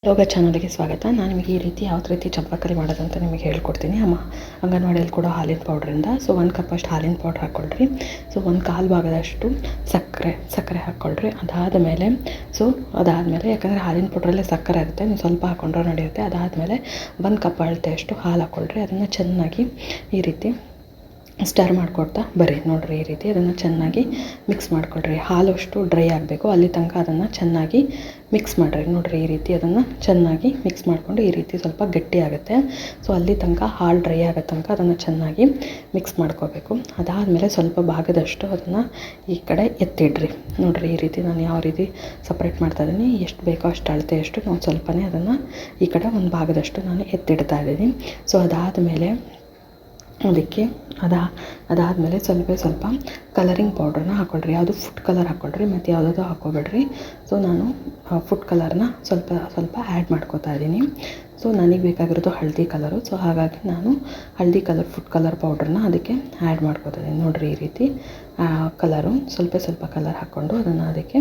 ಯೋಗ ಚಾನಲ್ಗೆ ಸ್ವಾಗತ. ನಾನು ನಿಮಗೆ ಈ ರೀತಿ ಯಾವ ರೀತಿ ಚಂಪಾಕಲಿ ಮಾಡೋದಂತ ನಿಮಗೆ ಹೇಳ್ಕೊಡ್ತೀನಿ. ಅಂಗನವಾಡಿಯಲ್ಲಿ ಕೂಡ ಹಾಲಿನ ಪೌಡ್ರಿಂದ. ಸೊ 1 ಕಪ್ ಅಷ್ಟು ಹಾಲಿನ ಪೌಡ್ರ್ ಹಾಕ್ಕೊಳ್ರಿ. ಸೊ 1/4 ಭಾಗದಷ್ಟು ಸಕ್ಕರೆ ಹಾಕ್ಕೊಳ್ರಿ. ಅದಾದಮೇಲೆ ಯಾಕಂದರೆ ಹಾಲಿನ ಪೌಡ್ರಲ್ಲೇ ಸಕ್ಕರೆ ಇರುತ್ತೆ, ನೀವು ಸ್ವಲ್ಪ ಹಾಕ್ಕೊಂಡ್ರೆ ನಡೆಯುತ್ತೆ. ಅದಾದಮೇಲೆ 1 ಕಪ್ ಅಳತೆಯಷ್ಟು ಹಾಲು ಹಾಕ್ಕೊಳ್ರಿ. ಅದನ್ನು ಚೆನ್ನಾಗಿ ಈ ರೀತಿ ಸ್ಟರ್ ಮಾಡಿಕೊಡ್ತಾ ಬರ್ರಿ. ನೋಡಿರಿ, ಈ ರೀತಿ ಅದನ್ನು ಚೆನ್ನಾಗಿ ಮಿಕ್ಸ್ ಮಾಡಿಕೊಡ್ರಿ. ಹಾಲು ಅಷ್ಟು ಡ್ರೈ ಆಗಬೇಕು, ಅಲ್ಲಿ ತನಕ ಅದನ್ನು ಚೆನ್ನಾಗಿ ಮಿಕ್ಸ್ ಮಾಡಿರಿ. ನೋಡಿರಿ, ಈ ರೀತಿ ಅದನ್ನು ಚೆನ್ನಾಗಿ ಮಿಕ್ಸ್ ಮಾಡಿಕೊಂಡು ಈ ರೀತಿ ಸ್ವಲ್ಪ ಗಟ್ಟಿ ಆಗುತ್ತೆ. ಸೊ ಅಲ್ಲಿ ತನಕ ಹಾಲು ಡ್ರೈ ಆಗೋ ತನಕ ಅದನ್ನು ಚೆನ್ನಾಗಿ ಮಿಕ್ಸ್ ಮಾಡ್ಕೋಬೇಕು. ಅದಾದಮೇಲೆ ಸ್ವಲ್ಪ ಭಾಗದಷ್ಟು ಅದನ್ನು ಈ ಕಡೆ ಎತ್ತಿಡ್ರಿ. ನೋಡಿರಿ, ಈ ರೀತಿ ನಾನು ಯಾವ ರೀತಿ ಸಪ್ರೇಟ್ ಮಾಡ್ತಾಯಿದ್ದೀನಿ, ಎಷ್ಟು ಬೇಕೋ ಅಷ್ಟು ಅಳತೆಯಷ್ಟು ನಾವು ಸ್ವಲ್ಪನೇ ಅದನ್ನು ಈ ಕಡೆ ಒಂದು ಭಾಗದಷ್ಟು ನಾನು ಎತ್ತಿಡ್ತಾ ಇದ್ದೀನಿ. ಸೊ ಅದಾದಮೇಲೆ ಅದಾದಮೇಲೆ ಸ್ವಲ್ಪ ಕಲರಿಂಗ್ ಪೌಡ್ರನ್ನ ಹಾಕ್ಕೊಳ್ರಿ. ಯಾವುದು ಫುಡ್ ಕಲರ್ ಹಾಕ್ಕೊಳ್ರಿ, ಮತ್ತು ಯಾವುದಾದ್ರು ಹಾಕ್ಕೋಬೇಡ್ರಿ. ಸೊ ನಾನು ಫುಡ್ ಕಲರ್ನ ಸ್ವಲ್ಪ ಆ್ಯಡ್ ಮಾಡ್ಕೋತಾ ಇದ್ದೀನಿ. ಸೊ ನನಗೆ ಬೇಕಾಗಿರೋದು ಹಳದಿ ಕಲರು. ಸೊ ಹಾಗಾಗಿ ನಾನು ಹಳದಿ ಕಲರ್ ಫುಡ್ ಕಲರ್ ಪೌಡ್ರನ್ನ ಅದಕ್ಕೆ ಆ್ಯಡ್ ಮಾಡ್ಕೋತಾ ಇದ್ದೀನಿ. ನೋಡಿರಿ, ಈ ರೀತಿ ಕಲರು ಸ್ವಲ್ಪ ಕಲರ್ ಹಾಕ್ಕೊಂಡು ಅದನ್ನು ಅದಕ್ಕೆ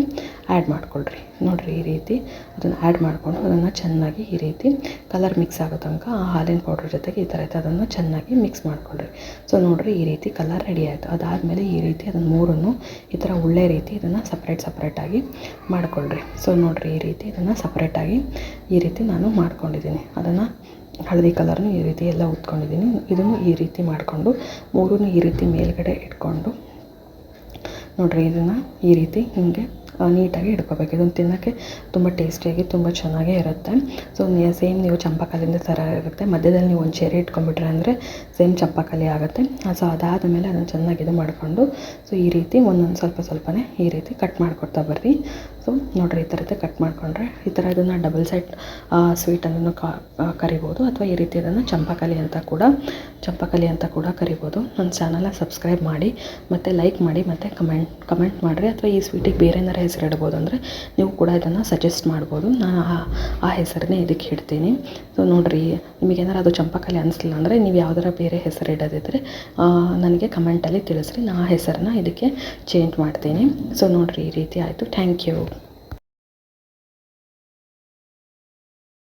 ಆ್ಯಡ್ ಮಾಡ್ಕೊಳ್ರಿ. ನೋಡಿರಿ, ಈ ರೀತಿ ಅದನ್ನು ಆ್ಯಡ್ ಮಾಡಿಕೊಂಡು ಅದನ್ನು ಚೆನ್ನಾಗಿ ಈ ರೀತಿ ಕಲರ್ ಮಿಕ್ಸ್ ಆಗೋ ತನಕ ಆ ಹಾಲಿನ ಪೌಡ್ರ್ ಜೊತೆಗೆ ಈ ಥರ ಅದನ್ನು ಚೆನ್ನಾಗಿ ಮಿಕ್ಸ್ ಮಾಡ್ಕೊಳ್ರಿ. ಸೊ ನೋಡಿರಿ, ಈ ರೀತಿ ಕಲರ್ ರೆಡಿ ಆಯಿತು. ಅದಾದಮೇಲೆ ಈ ರೀತಿ ಅದನ್ನು ಮೂರನ್ನು ಈ ಥರ ಒಳ್ಳೆ ರೀತಿ ಇದನ್ನು ಸಪ್ರೇಟಾಗಿ ಮಾಡ್ಕೊಳ್ರಿ. ಸೊ ನೋಡಿರಿ, ಈ ರೀತಿ ಇದನ್ನು ಸಪ್ರೇಟಾಗಿ ಈ ರೀತಿ ನಾನು ಮಾಡ್ಕೊಂಡಿದ್ದೀನಿ. ಅದನ್ನು ಹಳದಿ ಕಲರ್ನು ಈ ರೀತಿ ಎಲ್ಲ ಉತ್ಕೊಂಡಿದ್ದೀನಿ. ಇದನ್ನು ಈ ರೀತಿ ಮಾಡಿಕೊಂಡು ಮೂರನ್ನು ಈ ರೀತಿ ಮೇಲ್ಗಡೆ ಇಟ್ಕೊಂಡು ನೋಡಿರಿ, ಇದನ್ನು ಈ ರೀತಿ ಹಿಂಗೆ ನೀಟಾಗಿ ಇಟ್ಕೋಬೇಕು. ಇದನ್ನು ತಿನ್ನೋಕ್ಕೆ ತುಂಬ ಟೇಸ್ಟಿಯಾಗಿ ತುಂಬ ಚೆನ್ನಾಗೇ ಇರುತ್ತೆ. ಸೊ ಸೇಮ್ ನೀವು ಚಂಪಾಕಲಿಂದ ಥರ ಇರುತ್ತೆ. ಮಧ್ಯದಲ್ಲಿ ನೀವು ಒಂದು ಚೇರಿ ಇಟ್ಕೊಂಡ್ಬಿಟ್ರೆ ಅಂದರೆ ಸೇಮ್ ಚಂಪಾಕಲಿ ಆಗುತ್ತೆ. ಸೊ ಅದಾದಮೇಲೆ ಅದನ್ನು ಚೆನ್ನಾಗಿ ಇದು ಮಾಡಿಕೊಂಡು ಸೊ ಈ ರೀತಿ ಒಂದೊಂದು ಸ್ವಲ್ಪನೇ ಈ ರೀತಿ ಕಟ್ ಮಾಡಿಕೊಡ್ತಾ ಬರ್ರಿ. ಸೊ ನೋಡಿರಿ, ಈ ಥರದ್ದು ಕಟ್ ಮಾಡಿಕೊಂಡ್ರೆ ಈ ಥರ ಇದನ್ನು ಡಬಲ್ ಸೈಡ್ ಸ್ವೀಟ್ ಅನ್ನೂ ಕರಿಬೋದು, ಅಥವಾ ಈ ರೀತಿ ಅದನ್ನು ಚಂಪಾಕಲಿ ಅಂತ ಕೂಡ ಕರಿಬೋದು. ನನ್ನ ಚಾನಲ್ನ ಸಬ್ಸ್ಕ್ರೈಬ್ ಮಾಡಿ ಮತ್ತು ಲೈಕ್ ಮಾಡಿ ಮತ್ತು ಕಮೆಂಟ್ ಮಾಡಿರಿ. ಅಥವಾ ಈ ಸ್ವೀಟಿಗೆ ಬೇರೆ ಏನಾರು ಹೆಸರು ಇಡ್ಬೋದು ಅಂದರೆ ನೀವು ಕೂಡ ಇದನ್ನು ಸಜೆಸ್ಟ್ ಮಾಡ್ಬೋದು. ನಾನು ಆ ಹೆಸರನ್ನೇ ಇದಕ್ಕೆ ಇಡ್ತೀನಿ. ಸೊ ನೋಡಿರಿ, ನಿಮಗೇನಾರು ಅದು ಚಂಪಾಕಲಿ ಅನಿಸ್ಲಿಲ್ಲ ಅಂದರೆ ನೀವು ಯಾವ್ದಾರ ಬೇರೆ ಹೆಸರು ಇಡೋದಿದ್ದರೆ ನನಗೆ ಕಮೆಂಟಲ್ಲಿ ತಿಳಿಸ್ರಿ. ನಾನು ಆ ಹೆಸರನ್ನ ಇದಕ್ಕೆ ಚೇಂಜ್ ಮಾಡ್ತೀನಿ. ಸೊ ನೋಡಿರಿ, ಈ ರೀತಿ ಆಯಿತು. Thank you.